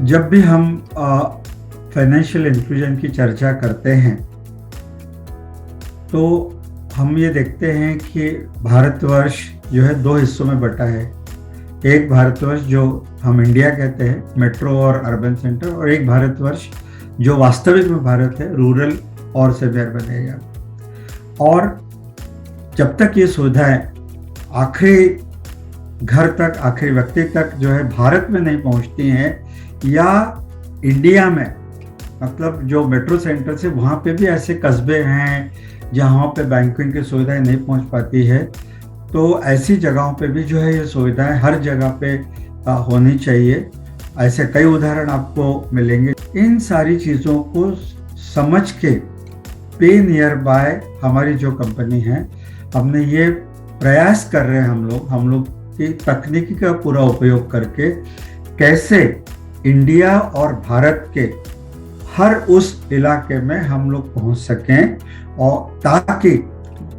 जब भी हम फाइनेंशियल इंक्लूजन की चर्चा करते हैं तो हम ये देखते हैं कि भारतवर्ष जो है दो हिस्सों में बटा है। एक भारतवर्ष जो हम इंडिया कहते हैं, मेट्रो और अर्बन सेंटर, और एक भारतवर्ष जो वास्तविक में भारत है, रूरल और सेमी अर्बन एरिया। और जब तक ये सुविधाएं आखिरी घर तक, आखिरी व्यक्ति तक जो है भारत में नहीं पहुंचती हैं, या इंडिया में मतलब जो मेट्रो सेंटर से वहाँ पे भी ऐसे कस्बे हैं जहाँ पे बैंकिंग की सुविधाएं नहीं पहुँच पाती है, तो ऐसी जगहों पे भी जो है ये सुविधाएं हर जगह पे होनी चाहिए। ऐसे कई उदाहरण आपको मिलेंगे। इन सारी चीज़ों को समझ के पे नियर बाय हमारी जो कंपनी है, हमने ये प्रयास कर रहे हैं हम लोग की तकनीकी का पूरा उपयोग करके कैसे इंडिया और भारत के हर उस इलाके में हम लोग पहुंच सकें, और ताकि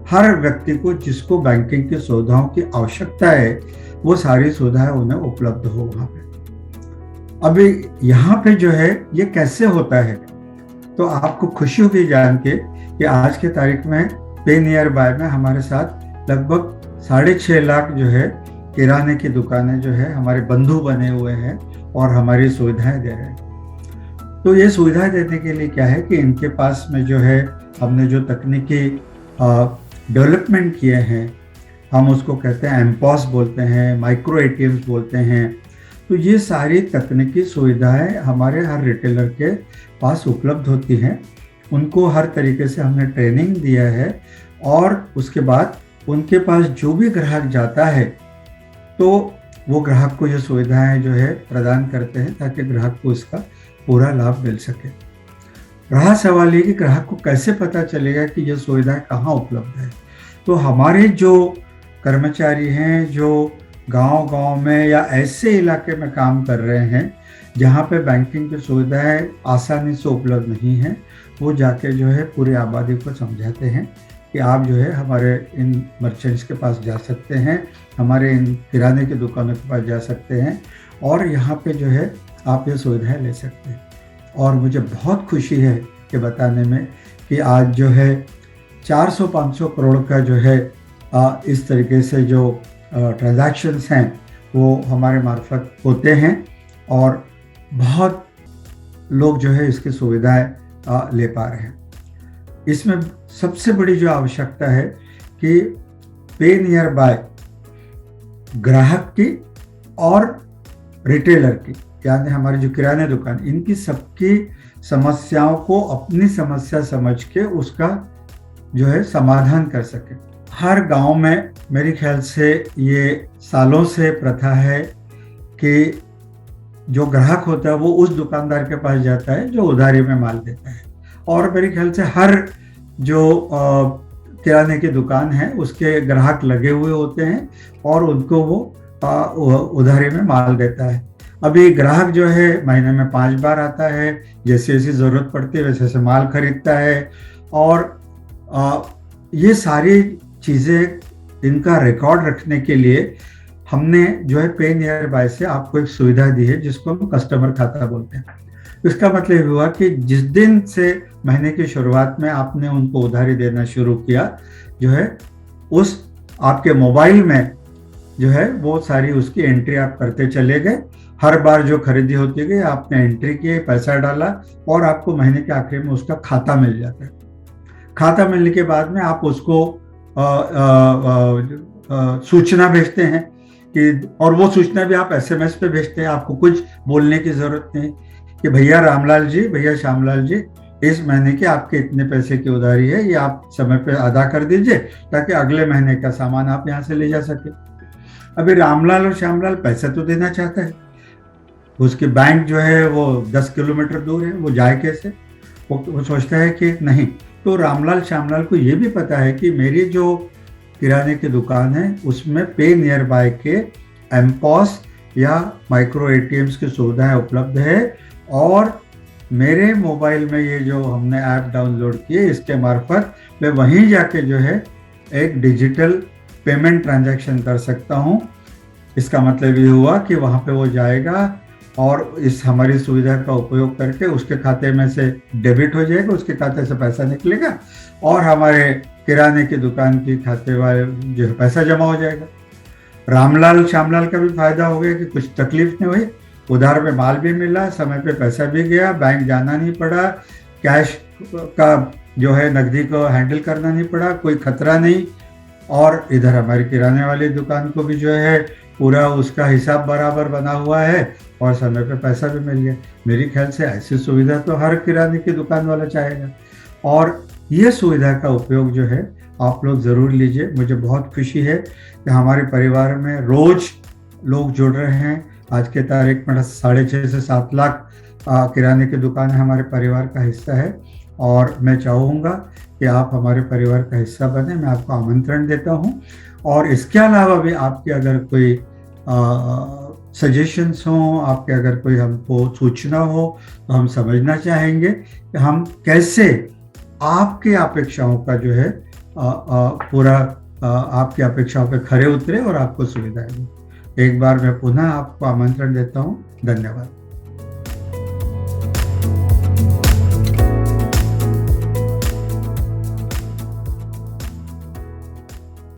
हर व्यक्ति को जिसको बैंकिंग की सुविधाओं की आवश्यकता है वो सारी सुविधाएं उन्हें उपलब्ध हो वहाँ पे। अभी यहाँ पे जो है ये कैसे होता है, तो आपको खुशी होगी जान के कि आज के तारीख में पे नियर बाय में हमारे साथ लगभग 6.5 लाख जो है किराने की दुकानें जो है हमारे बंधु बने हुए हैं और हमारी सुविधाएं दे रहे हैं। तो ये सुविधाएं देने के लिए क्या है कि इनके पास में जो है हमने जो तकनीकी डेवलपमेंट किए हैं, हम उसको कहते हैं एमपॉस बोलते हैं, माइक्रो एटीएम्स बोलते हैं। तो ये सारी तकनीकी सुविधाएं हमारे हर रिटेलर के पास उपलब्ध होती हैं। उनको हर तरीके से हमने ट्रेनिंग दिया है, और उसके बाद उनके पास जो भी ग्राहक जाता है तो वो ग्राहक को ये सुविधाएं जो है प्रदान करते हैं ताकि ग्राहक को इसका पूरा लाभ मिल सके। रहा सवाल ये कि ग्राहक को कैसे पता चलेगा कि ये सुविधाएं कहाँ उपलब्ध है। तो हमारे जो कर्मचारी हैं जो गांव-गांव में या ऐसे इलाके में काम कर रहे हैं जहाँ पे बैंकिंग की सुविधाएं आसानी से उपलब्ध नहीं है, वो जाके जो है पूरी आबादी को समझाते हैं कि आप जो है हमारे इन मर्चेंट्स के पास जा सकते हैं, हमारे इन किराने की दुकानों के पास जा सकते हैं, और यहाँ पे जो है आप ये सुविधाएं ले सकते हैं। और मुझे बहुत खुशी है कि बताने में कि आज जो है 400-500 करोड़ का जो है इस तरीके से जो ट्रांजैक्शंस हैं वो हमारे मार्फत होते हैं, और बहुत लोग जो है इसकी सुविधाएं ले पा रहे हैं। इसमें सबसे बड़ी जो आवश्यकता है कि पे नियर बाय ग्राहक की और रिटेलर की, यानी हमारी जो किराने दुकान, इनकी सबकी समस्याओं को अपनी समस्या समझ के उसका जो है समाधान कर सके। हर गांव में मेरे ख्याल से ये सालों से प्रथा है कि जो ग्राहक होता है वो उस दुकानदार के पास जाता है जो उधारी में माल देता है, और मेरे ख्याल से हर जो किराने की दुकान है उसके ग्राहक लगे हुए होते हैं और उनको वो उधारी में माल देता है। अभी ग्राहक जो है महीने में 5 बार आता है, जैसे जैसी ज़रूरत पड़ती है वैसे वैसे माल खरीदता है, और ये सारी चीज़ें इनका रिकॉर्ड रखने के लिए हमने जो है पे नियर बाय से आपको एक सुविधा दी है जिसको हम कस्टमर खाता बोलते हैं। इसका मतलब हुआ कि जिस दिन से महीने की शुरुआत में आपने उनको उधारी देना शुरू किया, जो है उस आपके मोबाइल में जो है वो सारी उसकी एंट्री आप करते चले गए। हर बार जो खरीदी होती गई आपने एंट्री की, पैसा डाला, और आपको महीने के आखिर में उसका खाता मिल जाता है। खाता मिलने के बाद में आप उसको सूचना भेजते हैं कि, और वो सूचना भी आप SMS पे भेजते हैं। आपको कुछ बोलने की जरूरत नहीं कि भैया रामलाल जी, भैया श्यामलाल जी, इस महीने के आपके इतने पैसे की उधारी है, ये आप समय पे अदा कर दीजिए ताकि अगले महीने का सामान आप यहाँ से ले जा सके। अभी रामलाल और श्यामलाल पैसा तो देना चाहता है, उसकी बैंक जो है वो 10 किलोमीटर दूर है, वो जाए कैसे? वो सोचता है कि नहीं। तो रामलाल श्यामलाल को ये भी पता है कि मेरी जो किराने की दुकान है उसमें पे नियर बाय के एमपॉस या माइक्रो एटीएम्स की सुविधाएं उपलब्ध है, और मेरे मोबाइल में ये जो हमने ऐप डाउनलोड किए इसके मार्फत मैं वहीं जाके जो है एक डिजिटल पेमेंट ट्रांजैक्शन कर सकता हूँ। इसका मतलब ये हुआ कि वहाँ पे वो जाएगा और इस हमारी सुविधा का उपयोग करके उसके खाते में से डेबिट हो जाएगा, उसके खाते से पैसा निकलेगा और हमारे किराने की दुकान की खाते वाले जो है पैसा जमा हो जाएगा। रामलाल श्यामलाल का भी फायदा हो गया कि कुछ तकलीफ नहीं हुई, उधार में माल भी मिला, समय पे पैसा भी गया, बैंक जाना नहीं पड़ा, कैश का जो है नकदी को हैंडल करना नहीं पड़ा, कोई खतरा नहीं। और इधर हमारी किराने वाली दुकान को भी जो है पूरा उसका हिसाब बराबर बना हुआ है और समय पे पैसा भी मिल गया। मेरे ख्याल से ऐसी सुविधा तो हर किराने की दुकान वाला चाहेगा और ये सुविधा का उपयोग जो है आप लोग ज़रूर लीजिए। मुझे बहुत खुशी है कि हमारे परिवार में रोज लोग जुड़ रहे हैं। आज के तारीख में 6.5 से 7 लाख किराने की दुकान हमारे परिवार का हिस्सा है और मैं चाहूँगा कि आप हमारे परिवार का हिस्सा बने। मैं आपको आमंत्रण देता हूँ और इसके अलावा भी आपके अगर कोई सजेशंस हों, आपके अगर कोई हमको सूचना हो तो हम समझना चाहेंगे कि हम कैसे आपकी अपेक्षाओं का जो है पूरा आपकी अपेक्षाओं पे खरे उतरे और आपको सुविधाएं दें। एक बार मैं पुनः आपको आमंत्रण देता हूँ। धन्यवाद।